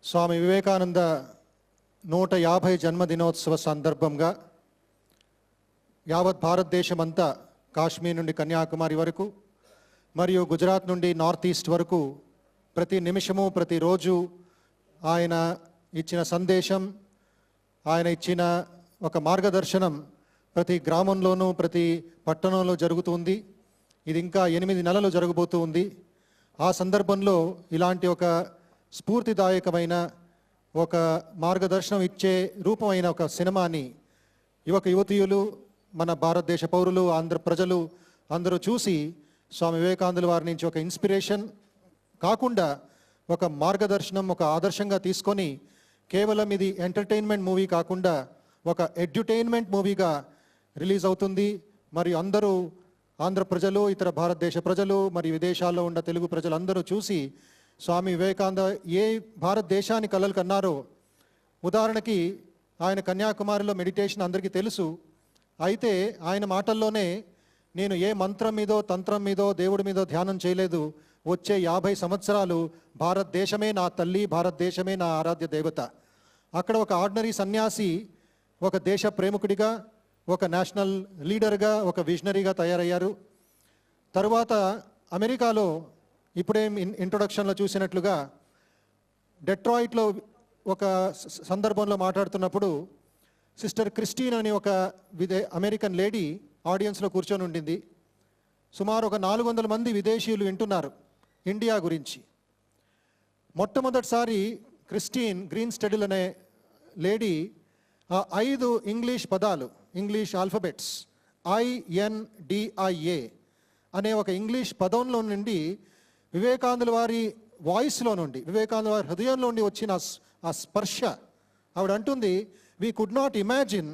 స్వామి వివేకానంద 150 జన్మదినోత్సవ సందర్భంగా యావత్ భారతదేశమంతా కాశ్మీర్ నుండి కన్యాకుమారి వరకు మరియు గుజరాత్ నుండి నార్త్ ఈస్ట్ వరకు ప్రతి నిమిషము ప్రతిరోజు ఆయన ఇచ్చిన సందేశం, ఆయన ఇచ్చిన ఒక మార్గదర్శనం ప్రతి గ్రామంలోనూ ప్రతి పట్టణంలో జరుగుతుంది. ఇది ఇంకా 8 నెలలు జరగబోతూ ఉంది. ఆ సందర్భంలో ఇలాంటి ఒక స్ఫూర్తిదాయకమైన ఒక మార్గదర్శనం ఇచ్చే రూపమైన ఒక సినిమాని యువతీయులు, మన భారతదేశ పౌరులు, ఆంధ్ర ప్రజలు అందరూ చూసి స్వామి వివేకానందుల వారి నుంచి ఒక ఇన్స్పిరేషన్ కాకుండా ఒక మార్గదర్శనం, ఒక ఆదర్శంగా తీసుకొని కేవలం ఇది ఎంటర్టైన్మెంట్ మూవీ కాకుండా ఒక ఎడ్యుటైన్మెంట్ మూవీగా రిలీజ్ అవుతుంది. మరియు అందరూ ఆంధ్ర ప్రజలు, ఇతర భారతదేశ ప్రజలు మరియు విదేశాల్లో ఉన్న తెలుగు ప్రజలందరూ చూసి స్వామి వివేకానంద ఏ భారతదేశాన్ని కలలు కన్నారో, ఉదాహరణకి ఆయన కన్యాకుమారిలో మెడిటేషన్ అందరికీ తెలుసు. అయితే ఆయన మాటల్లోనే నేను ఏ మంత్రం మీదో తంత్రం మీదో దేవుడి మీదో ధ్యానం చేయలేదు, వచ్చే 50 సంవత్సరాలు భారతదేశమే నా తల్లి, భారతదేశమే నా ఆరాధ్య దేవత. అక్కడ ఒక ఆర్డినరీ సన్యాసి ఒక దేశ ప్రేమికుడిగా, ఒక నేషనల్ లీడర్గా, ఒక విజనరీగా తయారయ్యారు. తరువాత అమెరికాలో ఇప్పుడే ఇంట్రొడక్షన్లో చూసినట్లుగా డెట్రాయిట్లో ఒక సందర్భంలో మాట్లాడుతున్నప్పుడు సిస్టర్ క్రిస్టీన్ అని ఒక అమెరికన్ లేడీ ఆడియన్స్లో కూర్చొని ఉండింది. సుమారు ఒక 400 మంది విదేశీయులు వింటున్నారు ఇండియా గురించి. మొట్టమొదటిసారి క్రిస్టీన్ గ్రీన్స్టెడిల్ అనే లేడీ 5 ఇంగ్లీష్ పదాలు, ఇంగ్లీష్ ఆల్ఫబెట్స్ INDIA అనే ఒక ఇంగ్లీష్ పదంలో నుండి వివేకానందుల వారి వాయిస్లో నుండి, వివేకానంద వారి హృదయంలో నుండి వచ్చిన ఆ స్పర్శ. ఆవిడ అంటుంది, we could not imagine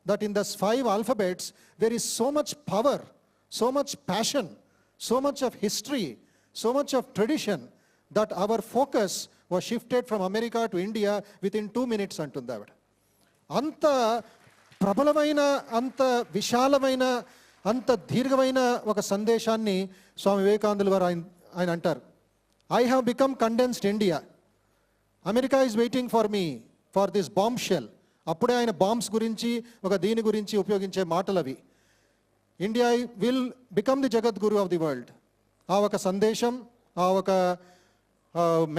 that in those 5 alphabets there is so much power, so much passion, so much of history, so much of tradition that our focus was shifted from America to India within 2 minutes అంటుంది ఆవిడ. అంత ప్రబలమైన, అంత విశాలమైన, అంత దీర్ఘమైన ఒక సందేశాన్ని స్వామి వివేకానందుల వారు ఆయన అంటారు. I have become condensed India. America is waiting for me for this bombshell. అప్పుడే ఆయన బాంబ్స్ గురించి, ఒక దీని గురించి ఉపయోగించే మాటలు అవి. India will become the Jagadguru of the world. ఆ ఒక సందేశం, ఆ ఒక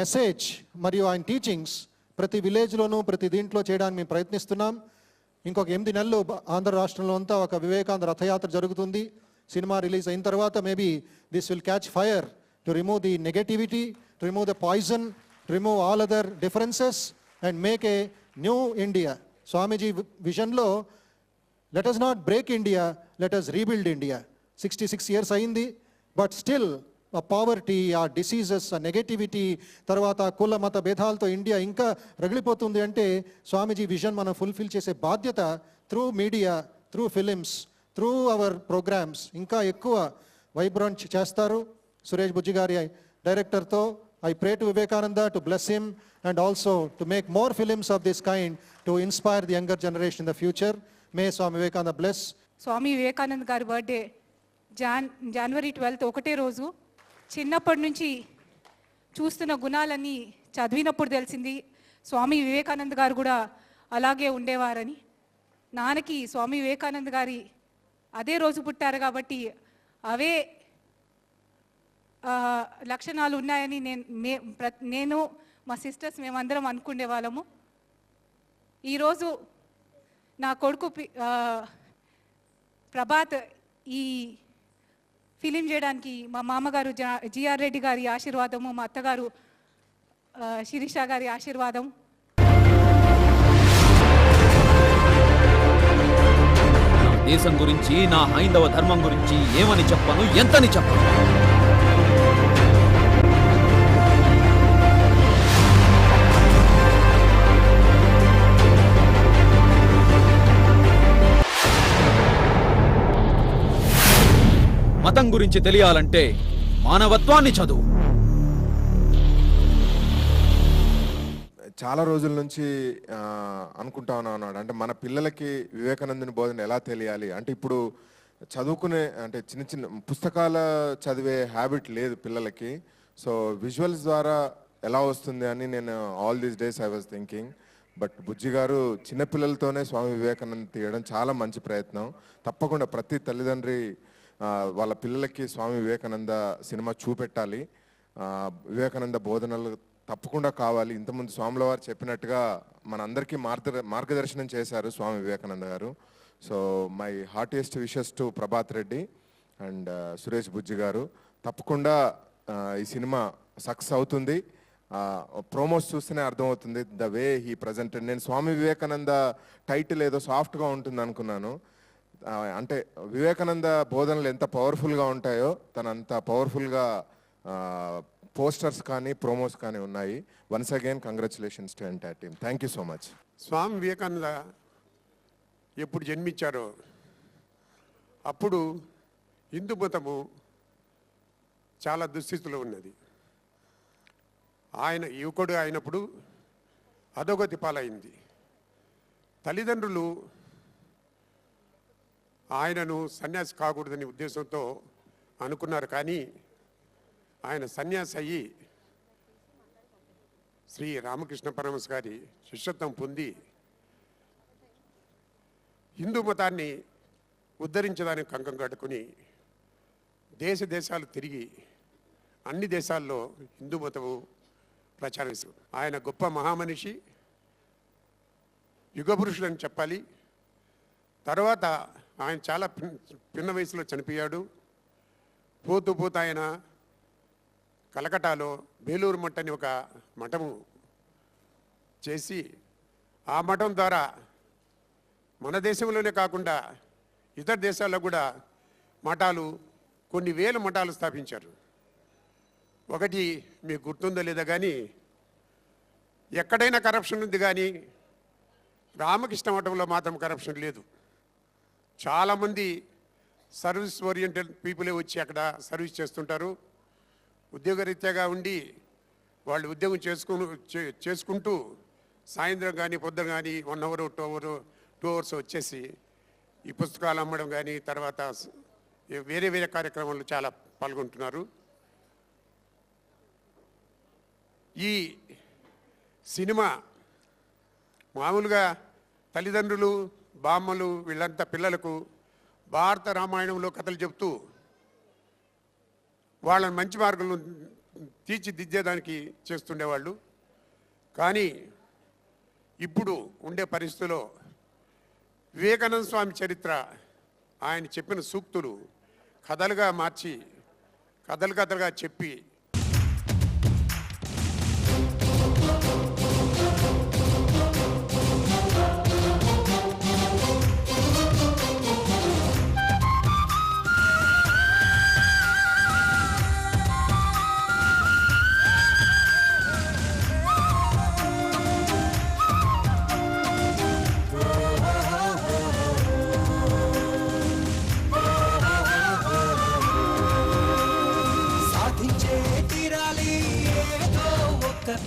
మెసేజ్ మరియు ఆయన టీచింగ్స్ ప్రతి విలేజ్లోనూ ప్రతి దీంట్లో చేయడానికి మేము ప్రయత్నిస్తున్నాం. ఇంకొక 8 నెలలు ఆంధ్ర రాష్ట్రంలో అంతా ఒక వివేకానంద రథయాత్ర జరుగుతుంది. సినిమా రిలీజ్ అయిన తర్వాత maybe this will catch fire to remove the negativity, to remove the poison, to remove all other differences and make a new India. Swamiji విజన్లో let us not break India, let us rebuild India. 66 years అయింది, but still ఆ poverty, ఆ diseases, ఆ negativity, తర్వాత కుల మత భేదాలతో India ఇంకా రగిలిపోతుంది. అంటే స్వామీజీ విజన్ మనం ఫుల్ఫిల్ చేసే బాధ్యత through media, through films, through our programmes ఇంకా ఎక్కువ వైబ్రెంట్ చేస్తారు. సురేష్ బుజ్జి గారి డైరెక్టర్తో I pray to Vivekananda to bless him and also to make more films of this kind to inspire the younger generation in the future. May Swami Vivekananda bless. స్వామి వివేకానంద్ గారి birthday జనవరి 12 ఒకటే రోజు. చిన్నప్పటి నుంచి చూస్తున్న గుణాలన్నీ చదివినప్పుడు తెలిసింది స్వామి వివేకానంద్ గారు కూడా అలాగే ఉండేవారని. నాన్నకి స్వామి వివేకానంద్ గారి అదే రోజు పుట్టారు కాబట్టి అవే లక్షణాలు ఉన్నాయని నేను మా సిస్టర్స్ మేమందరం అనుకునే వాళ్ళము. ఈరోజు నా కొడుకు ప్రభాత్ ఈ ఫిలిం చేయడానికి మా మామగారు జిఆర్ రెడ్డి గారి ఆశీర్వాదము, మా అత్తగారు శిరీష గారి ఆశీర్వాదం. దేశం గురించి, నా హైందవ ధర్మం గురించి ఏమని చెప్పను, ఎంతని చెప్పను. మతం గురించి తెలియాలంటే మానవత్వాన్ని చదువు. చాలా రోజుల నుంచి అనుకుంటా ఉన్నాడు, అంటే మన పిల్లలకి వివేకానందుని బోధన ఎలా తెలియాలి అంటే, ఇప్పుడు చదువుకునే అంటే చిన్న చిన్న పుస్తకాల చదివే హ్యాబిట్ లేదు పిల్లలకి. సో విజువల్స్ ద్వారా ఎలా వస్తుంది అని నేను all these days I was thinking. But Bujji గారు చిన్నపిల్లలతోనే స్వామి వివేకానంద తీయడం చాలా మంచి ప్రయత్నం. తప్పకుండా ప్రతి తల్లిదండ్రి వాళ్ళ పిల్లలకి స్వామి వివేకానంద సినిమా చూపెట్టాలి. వివేకానంద బోధనలు తప్పకుండా కావాలి. ఇంతకుముందు స్వాముల వారు చెప్పినట్టుగా మనందరికీ మార్గదర్శనం చేశారు స్వామి వివేకానంద గారు. So my heartiest wishes to Prabhat Reddy and Suresh Bujji గారు. తప్పకుండా ఈ సినిమా సక్సెస్ అవుతుంది. ప్రోమోస్ చూస్తేనే అర్థమవుతుంది ద వే హీ ప్రజెంటెడ్. నేను స్వామి వివేకానంద టైటిల్ ఏదో సాఫ్ట్గా ఉంటుంది అనుకున్నాను. అంటే వివేకానంద బోధనలు ఎంత పవర్ఫుల్గా ఉంటాయో తను అంత పవర్ఫుల్గా పోస్టర్స్ కానీ ప్రోమోస్ కానీ ఉన్నాయి. Once again congratulations to entire team. Thank you so much. Swami Vivekananda ఎప్పుడు జన్మించారో అప్పుడు హిందూ మతము చాలా దుస్థితిలో ఉన్నది. ఆయన యువకుడు అయినప్పుడు అధోగతి పాలైంది. తల్లిదండ్రులు ఆయనను సన్యాసి కాకూడదని ఉద్దేశంతో అనుకున్నారు. కానీ ఆయన సన్యాసి అయ్యి శ్రీ రామకృష్ణ పరమహంస గారి శిష్యత్వం పొంది హిందూ మతాన్ని ఉద్ధరించడానికి కంకం కట్టుకుని దేశాలు తిరిగి అన్ని దేశాల్లో హిందూ మతము ప్రచారం. ఆయన గొప్ప మహామనిషి, యుగపురుషులని చెప్పాలి. తర్వాత ఆయన చాలా పిన్న వయసులో చనిపోయాడు. పోతూ పోతూ ఆయన కలకటాలో బేలూరు మఠ్ అని ఒక మఠము చేసి ఆ మఠం ద్వారా మన దేశంలోనే కాకుండా ఇతర దేశాల్లో కూడా మఠాలు కొన్ని వేల మఠాలు స్థాపించారు. ఒకటి మీకు గుర్తుందో లేదా కానీ ఎక్కడైనా కరప్షన్ ఉంది, కానీ రామకృష్ణ మఠంలో మాత్రం కరప్షన్ లేదు. చాలామంది సర్వీస్ ఓరియంటెడ్ పీపులే వచ్చి అక్కడ సర్వీస్ చేస్తుంటారు. ఉద్యోగరీత్యాగా ఉండి వాళ్ళు ఉద్యోగం చేసుకుంటూ సాయంత్రం కానీ పొద్దున కానీ 1 అవర్ 2 అవర్స్ వచ్చేసి ఈ పుస్తకాలు అమ్మడం కానీ తర్వాత వేరే వేరే కార్యక్రమాల్లో చాలా పాల్గొంటున్నారు. ఈ సినిమా మామూలుగా తల్లిదండ్రులు బామ్మలు వీళ్ళంతా పిల్లలకు భారత రామాయణంలో కథలు చెప్తూ వాళ్ళని మంచి మార్గంలో తీర్చిదిద్దేదానికి చేస్తుండేవాళ్ళు. కానీ ఇప్పుడు ఉండే పరిస్థితుల్లో వివేకానంద స్వామి చరిత్ర ఆయన చెప్పిన సూక్తులు కథలుగా మార్చి కథలుగా చెప్పి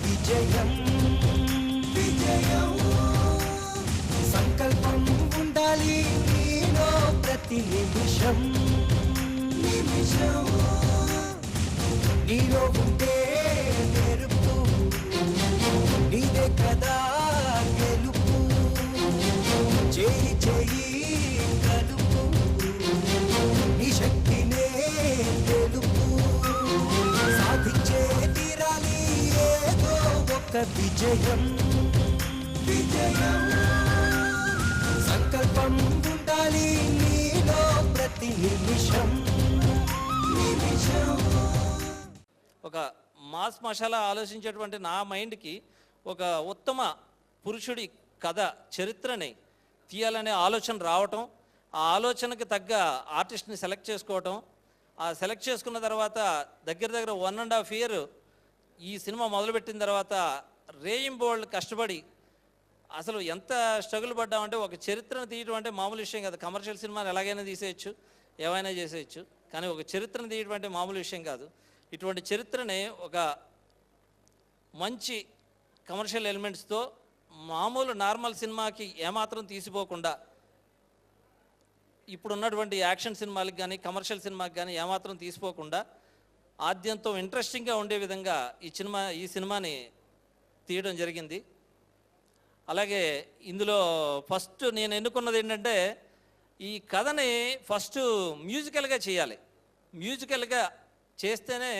విజయం సంకల్పం ఉండాలి నీలో ప్రతి నిమిషం నీలో ఉంటే మెరుపు నీదే కదా గెలుపు చేయి కలుపు నీ శక్తినే తెలుపు సాధించే తీరాలి ఏదో ఒక విజయం సంకల్పం ఉండాలి నీలో ప్రతి నిమిషం ఒక మాస్ మసాలా ఆలోచించేటువంటి నా మైండ్కి ఒక ఉత్తమ పురుషుడి కథ చరిత్రని తీయాలనే ఆలోచన రావటం, ఆ ఆలోచనకి తగ్గ ఆర్టిస్ట్ని సెలెక్ట్ చేసుకోవటం, ఆ సెలెక్ట్ చేసుకున్న తర్వాత దగ్గర 1.5 year ఈ సినిమా మొదలుపెట్టిన తర్వాత రేయింబోల్డ్ కష్టపడి అసలు ఎంత స్ట్రగుల్ పడ్డామంటే ఒక చరిత్రను తీయడం అంటే మామూలు విషయం కాదు. కమర్షియల్ సినిమాని ఎలాగైనా తీసేయచ్చు, ఏమైనా చేసేయచ్చు, కానీ ఒక చరిత్రను తీయడం అంటే మామూలు విషయం కాదు. ఇటువంటి చరిత్రని ఒక మంచి కమర్షియల్ ఎలిమెంట్స్తో మామూలు నార్మల్ సినిమాకి ఏమాత్రం తీసిపోకుండా ఇప్పుడున్నటువంటి యాక్షన్ సినిమాలకు కానీ కమర్షియల్ సినిమాకి కానీ ఏమాత్రం తీసిపోకుండా ఆద్యంతో ఇంట్రెస్టింగ్గా ఉండే విధంగా ఈ సినిమాని తీయడం జరిగింది. అలాగే ఇందులో ఫస్ట్ నేను ఎన్నుకున్నది ఏంటంటే ఈ కథని ఫస్ట్ మ్యూజికల్గా చేయాలి. మ్యూజికల్గా చేస్తేనే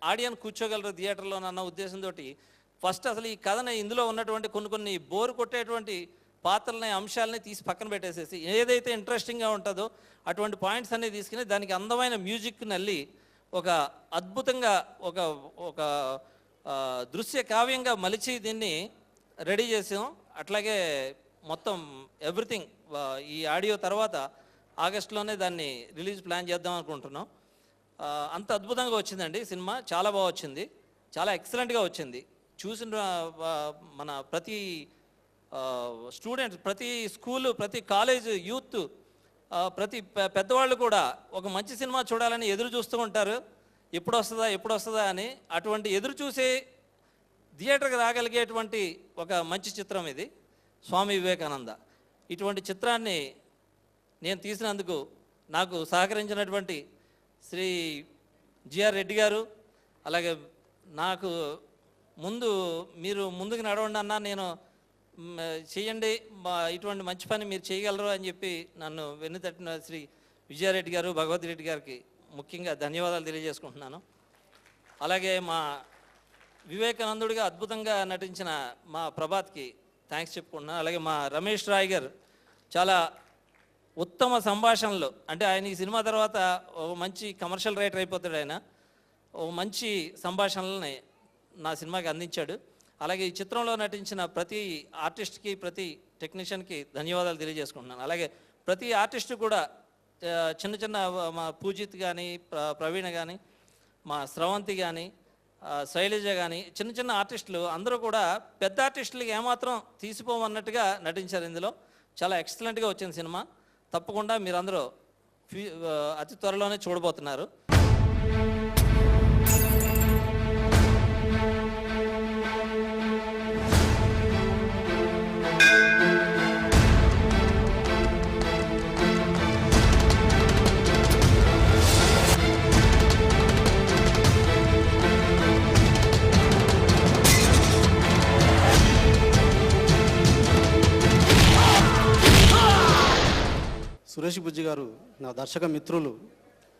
ఆడియన్స్ కూర్చోగలరు థియేటర్లో అన్న ఉద్దేశంతో ఫస్ట్ అసలు ఈ కథని ఇందులో ఉన్నటువంటి కొన్ని బోరు కొట్టేటువంటి పాత్రలని అంశాలని తీసి పక్కన పెట్టేసేసి ఏదైతే ఇంట్రెస్టింగ్గా ఉంటుందో అటువంటి పాయింట్స్ అన్నీ తీసుకుని దానికి అందమైన మ్యూజిక్ నల్లి ఒక అద్భుతంగా ఒక ఒక దృశ్య కావ్యంగా మలిచి దీన్ని రెడీ చేసాం. అట్లాగే మొత్తం ఎవ్రీథింగ్ ఈ ఆడియో తర్వాత ఆగస్టులోనే దాన్ని రిలీజ్ ప్లాన్ చేద్దాం అనుకుంటున్నాం. అంత అద్భుతంగా వచ్చిందండి సినిమా, చాలా బాగా వచ్చింది, చాలా ఎక్సలెంట్గా వచ్చింది. చూసిన మన ప్రతి స్టూడెంట్స్, ప్రతి స్కూలు, ప్రతి కాలేజ్ యూత్, ప్రతి పెద్దవాళ్ళు కూడా ఒక మంచి సినిమా చూడాలని ఎదురు చూస్తూ ఉంటారు, ఎప్పుడు వస్తుందా అని. అటువంటి ఎదురు చూసే థియేటర్కి రాగలిగేటువంటి ఒక మంచి చిత్రం ఇది స్వామి వివేకానంద. ఇటువంటి చిత్రాన్ని నేను తీసినందుకు నాకు సహకరించినటువంటి శ్రీ జిఆర్ రెడ్డి గారు, అలాగే నాకు మీరు ముందుకు నడవండి అన్నా, నేను చేయండి ఇటువంటి మంచి పని మీరు చేయగలరు అని చెప్పి నన్ను వెన్నుతట్టిన శ్రీ విజయారెడ్డి గారు, భగవత్ రెడ్డి గారికి ముఖ్యంగా ధన్యవాదాలు తెలియజేసుకుంటున్నాను. అలాగే మా వివేకానందుడిగా అద్భుతంగా నటించిన మా ప్రభాత్కి థ్యాంక్స్ చెప్పుకుంటున్నాను. అలాగే మా రమేష్ రాయ్ గారు చాలా ఉత్తమ సంభాషణలు, అంటే ఆయన ఈ సినిమా తర్వాత ఒక మంచి కమర్షియల్ రైటర్ అయిపోతాడు. ఆయన ఒక మంచి సంభాషణలని నా సినిమాకి అందించాడు. అలాగే ఈ చిత్రంలో నటించిన ప్రతి ఆర్టిస్ట్కి, ప్రతి టెక్నీషియన్కి ధన్యవాదాలు తెలియజేసుకుంటున్నాను. అలాగే ప్రతి ఆర్టిస్టు కూడా చిన్న మా పూజిత్ కానీ, ప్రవీణ కానీ, మా స్రవంతి కానీ, శైలజ కానీ, చిన్న ఆర్టిస్టులు అందరూ కూడా పెద్ద ఆర్టిస్టులకి ఏమాత్రం తీసిపోమన్నట్టుగా నటించారు. ఇందులో చాలా ఎక్సలెంట్గా వచ్చింది సినిమా. తప్పకుండా మీరందరూ అతి త్వరలోనే చూడబోతున్నారు. సురేష్ బుజ్జి గారు, నా దర్శక మిత్రులు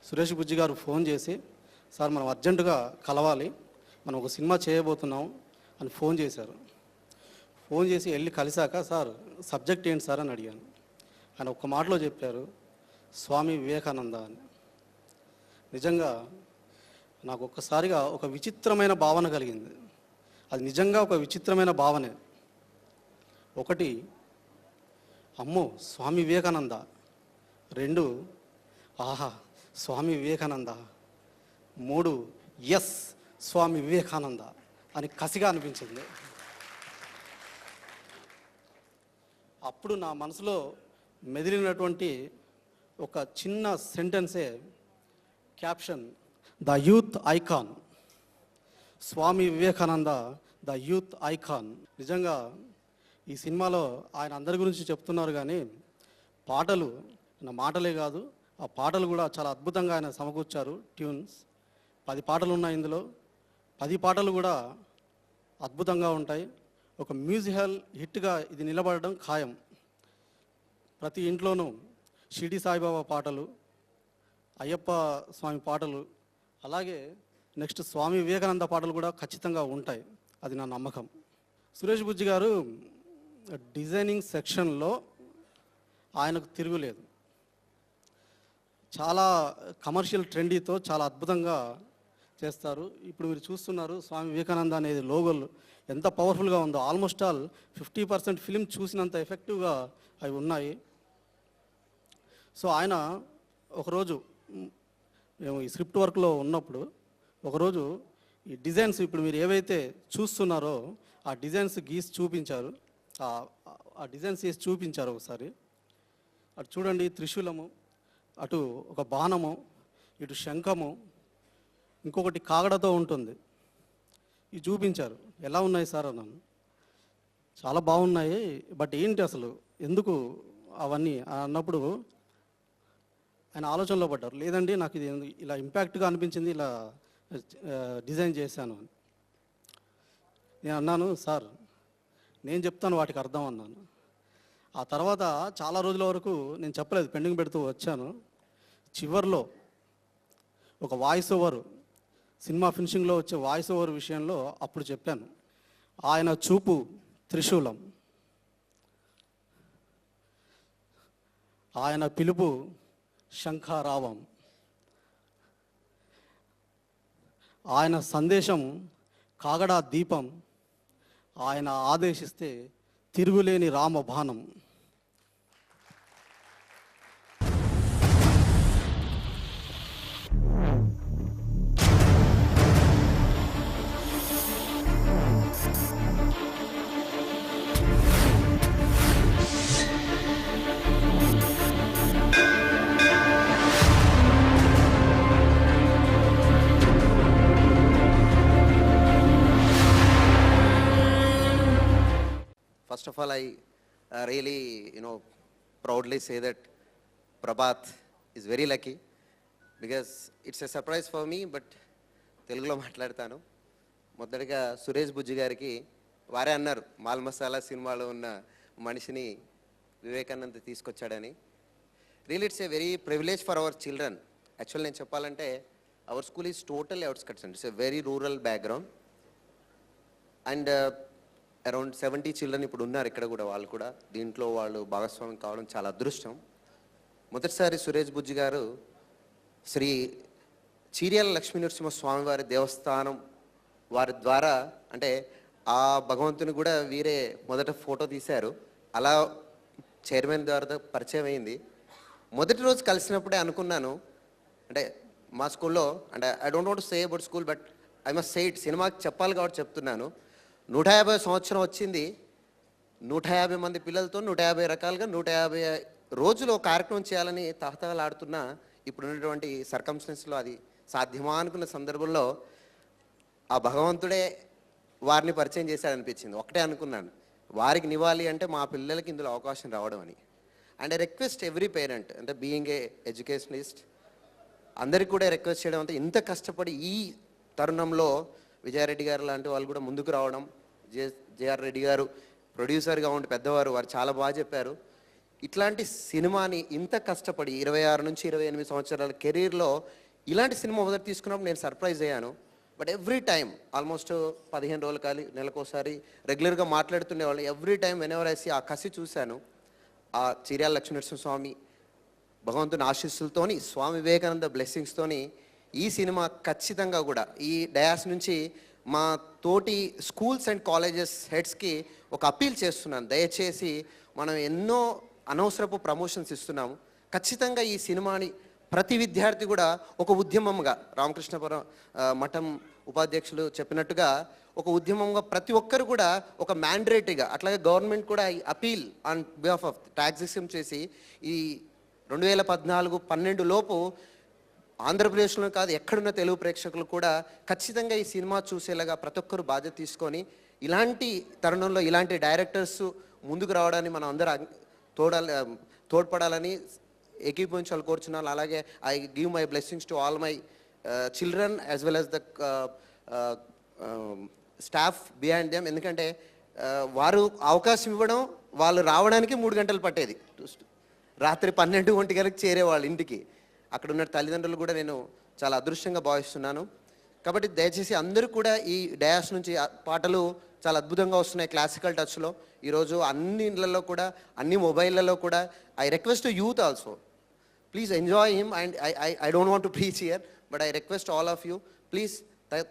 సురేష్ బుజ్జి గారు ఫోన్ చేసి, సార్ మనం అర్జెంటుగా కలవాలి, మనం ఒక సినిమా చేయబోతున్నాం అని ఫోన్ చేశారు. ఫోన్ చేసి వెళ్ళి కలిశాక, సార్ సబ్జెక్ట్ ఏంటి సార్ అని అడిగాను. ఆయన ఒక్క మాటలో చెప్పారు, స్వామి వివేకానంద అని. నిజంగా నాకు ఒక్కసారిగా ఒక విచిత్రమైన భావన కలిగింది. అది నిజంగా ఒక విచిత్రమైన భావనే. ఒకటి, అమ్మో స్వామి వివేకానంద. 2, ఆహా స్వామి వివేకానంద. 3, ఎస్ స్వామి వివేకానంద అని కసిగా అనిపించింది. అప్పుడు నా మనసులో మెదిలినటువంటి ఒక చిన్న సెంటెన్సే caption, the youth icon. Swami Vivekananda the youth icon. నిజంగా ఈ సినిమాలో ఆయన అందరి గురించి చెప్తున్నారు, కానీ పాటలు నా మాటలే కాదు, ఆ పాటలు కూడా చాలా అద్భుతంగా ఆయన సమకూర్చారు. ట్యూన్స్ 10 పాటలు ఉన్నాయి ఇందులో. 10 పాటలు కూడా అద్భుతంగా ఉంటాయి. ఒక మ్యూజికల్ హిట్గా ఇది నిలబడడం ఖాయం. ప్రతి ఇంట్లోనూ షిరిడి సాయిబాబా పాటలు, అయ్యప్ప స్వామి పాటలు, అలాగే నెక్స్ట్ స్వామి వివేకానంద పాటలు కూడా ఖచ్చితంగా ఉంటాయి. అది నా నమ్మకం. సురేష్ బుజ్జి గారు డిజైనింగ్ సెక్షన్లో ఆయనకు తిరుగులేదు. చాలా కమర్షియల్ ట్రెండీతో చాలా అద్భుతంగా చేస్తారు. ఇప్పుడు మీరు చూస్తున్నారు స్వామి వివేకానంద అనేది లోగోలు ఎంత పవర్ఫుల్గా ఉందో. ఆల్మోస్ట్ ఆల్ 50% ఫిలిం చూసినంత ఎఫెక్టివ్గా అవి ఉన్నాయి. సో ఆయన ఒకరోజు మేము ఈ స్క్రిప్ట్ వర్క్లో ఉన్నప్పుడు ఒకరోజు ఈ డిజైన్స్ ఇప్పుడు మీరు ఏవైతే చూస్తున్నారో ఆ డిజైన్స్ గీసి చూపించారు. ఆ డిజైన్స్ వేసి చూపించారు ఒకసారి. అటు చూడండి, త్రిశూలము, అటు ఒక బాణము, ఇటు శంఖము, ఇంకొకటి కాగడతో ఉంటుంది. ఇవి చూపించారు. ఎలా ఉన్నాయి సార్ అన్నాను. చాలా బాగున్నాయి, బట్ ఏంటి అసలు ఎందుకు అవన్నీ అన్నప్పుడు ఆయన ఆలోచనలో పడ్డారు. లేదండి నాకు ఇది ఇలా ఇంపాక్ట్గా అనిపించింది, ఇలా డిజైన్ చేశాను అని. నేను అన్నాను, సార్ నేను చెప్తాను వాటికి అర్థం అన్నాను. ఆ తర్వాత చాలా రోజుల వరకు నేను చెప్పలేదు, పెండింగ్ పెడుతూ వచ్చాను. చివర్లో ఒక వాయిస్ ఓవర్, సినిమా ఫినిషింగ్లో వచ్చే వాయిస్ ఓవర్ విషయంలో అప్పుడు చెప్పాను, ఆయన చూపు త్రిశూలం, ఆయన పిలుపు శంఖారావం, ఆయన సందేశం కాగడా దీపం, ఆయన ఆదేశిస్తే తిరుగులేని రామబాణం. First of all, I really, proudly say that Prabhat is very lucky because it's a surprise for me, but తెలుగులో మాట్లాడతాను. మొదటిగా సురేష్ బుజ్జి గారికి వారే అన్నారు, మాల్ మసాలా సినిమాలో ఉన్న మనిషిని వివేకానంద తీసుకొచ్చాడని. Really it's a very privilege for our children. Actual నేను చెప్పాలంటే our school is total outskirts అండి. It's a very rural background and around 70 children ఇప్పుడు ఉన్నారు ఇక్కడ కూడా. వాళ్ళు కూడా దీంట్లో వాళ్ళు భాగస్వామ్యం కావడం చాలా అదృష్టం. మొదటిసారి సురేష్ బుజ్జి గారు శ్రీ చీర్యాల లక్ష్మీనరసింహ స్వామివారి దేవస్థానం వారి ద్వారా, అంటే ఆ భగవంతుని కూడా వీరే మొదట ఫోటో తీశారు. అలా చైర్మన్ ద్వారా పరిచయం అయింది. మొదటి రోజు కలిసినప్పుడే అనుకున్నాను, అంటే మా స్కూల్లో, అంటే I don't want to say about school but I must say it, సినిమాకి చెప్పాలి కాబట్టి చెప్తున్నాను. 150 సంవత్సరం వచ్చింది, 150 మంది పిల్లలతో 150 రకాలుగా 150 రోజులు కార్యక్రమం చేయాలని తహతహలాడుతున్న ఇప్పుడున్నటువంటి సర్కమ్స్టెన్స్లో అది సాధ్యమా అనుకున్న సందర్భంలో ఆ భగవంతుడే వారిని పరిచయం చేశాడనిపించింది. ఒకటే అనుకున్నాను, వారికి నివ్వాలి అంటే మా పిల్లలకి ఇందులో అవకాశం రావడం అని. And I request every parent, అంటే బీయింగ్ ఏ ఎడ్యుకేషనిస్ట్, అందరికి కూడా రిక్వెస్ట్ చేయడం అంటే ఇంత కష్టపడి ఈ తరుణంలో విజయారెడ్డి గారు లాంటి వాళ్ళు కూడా ముందుకు రావడం, జేఆర్ రెడ్డి గారు ప్రొడ్యూసర్గా ఉండి పెద్దవారు, వారు చాలా బాగా చెప్పారు. ఇట్లాంటి సినిమాని ఇంత కష్టపడి 26 నుంచి 28 సంవత్సరాల కెరీర్లో ఇలాంటి సినిమా మొదటి తీసుకున్నప్పుడు నేను సర్ప్రైజ్ అయ్యాను. బట్ ఎవ్రీ టైం ఆల్మోస్ట్ 15 రోజులు కాలి నెలకోసారి రెగ్యులర్గా మాట్లాడుతుండేవాళ్ళు. Every time whenever I see ఆ కసి చూశాను. ఆ చీర్యాల లక్ష్మీనరసింహ స్వామి భగవంతుని ఆశీస్సులతోని, స్వామి వివేకానంద బ్లెస్సింగ్స్తోని ఈ సినిమా ఖచ్చితంగా కూడా ఈ డయాస్ నుంచి మా తోటి స్కూల్స్ అండ్ కాలేజెస్ హెడ్స్కి ఒక అప్పీల్ చేస్తున్నాను, దయచేసి మనం ఎన్నో అనవసరపు ప్రమోషన్స్ ఇస్తున్నాము. ఖచ్చితంగా ఈ సినిమాని ప్రతి విద్యార్థి కూడా ఒక ఉద్యమంగా, రామకృష్ణపురం మఠం ఉపాధ్యక్షులు చెప్పినట్టుగా ఒక ఉద్యమంగా ప్రతి ఒక్కరు కూడా ఒక మ్యాండేటరీగా, అట్లాగే గవర్నమెంట్ కూడా ఈ appeal on behalf of taxation చేసి ఈ 2014-12 లోపు ఆంధ్రప్రదేశ్లో కాదు ఎక్కడున్న తెలుగు ప్రేక్షకులు కూడా ఖచ్చితంగా ఈ సినిమా చూసేలాగా ప్రతి ఒక్కరు బాధ్యత తీసుకొని ఇలాంటి తరుణంలో ఇలాంటి డైరెక్టర్స్ ముందుకు రావడానికి మనం అందరూ తోడ్పడాలని ఏకీభవించాలని కోరుచున్నాను. అలాగే I give my blessings to all my children as well as the staff behind them. ఎందుకంటే వారు అవకాశం ఇవ్వడం, వాళ్ళు రావడానికి 3 గంటలు పట్టేది, రాత్రి 12-1 గంటలకు చేరేవాళ్ళు ఇంటికి. అక్కడ ఉన్న తల్లిదండ్రులు కూడా నేను చాలా అదృష్టంగా భావిస్తున్నాను. కాబట్టి దయచేసి అందరూ కూడా ఈ డయాస్ నుంచి పాటలు చాలా అద్భుతంగా వస్తున్నాయి క్లాసికల్ టచ్లో. ఈరోజు అన్ని ఇళ్లలో కూడా, అన్ని మొబైల్లలో కూడా I request youth also, please enjoy him. And I don't want to preach here but I request all of you, please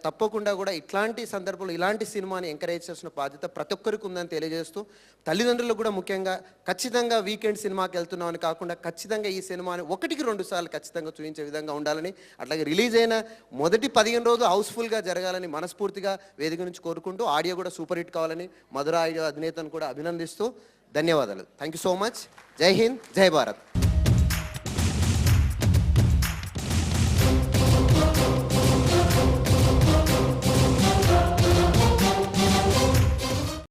తప్పకుండా కూడా ఇట్లాంటి సందర్భంలో ఇలాంటి సినిమాని ఎంకరేజ్ చేసిన బాధ్యత ప్రతి ఒక్కరికి ఉందని తెలియజేస్తూ, తల్లిదండ్రులకు కూడా ముఖ్యంగా ఖచ్చితంగా వీకెండ్ సినిమాకి వెళ్తున్నామని కాకుండా ఖచ్చితంగా ఈ సినిమాని 1-2 సార్లు ఖచ్చితంగా చూపించే విధంగా ఉండాలని, అట్లాగే రిలీజ్ అయిన మొదటి 15 రోజులు హౌస్ఫుల్గా జరగాలని మనస్ఫూర్తిగా వేదిక నుంచి కోరుకుంటూ, ఆడియో కూడా సూపర్ హిట్ కావాలని మధుర ఆడియో అధినేతను కూడా అభినందిస్తూ ధన్యవాదాలు. Thank you so much. జై హింద్, జై భారత్.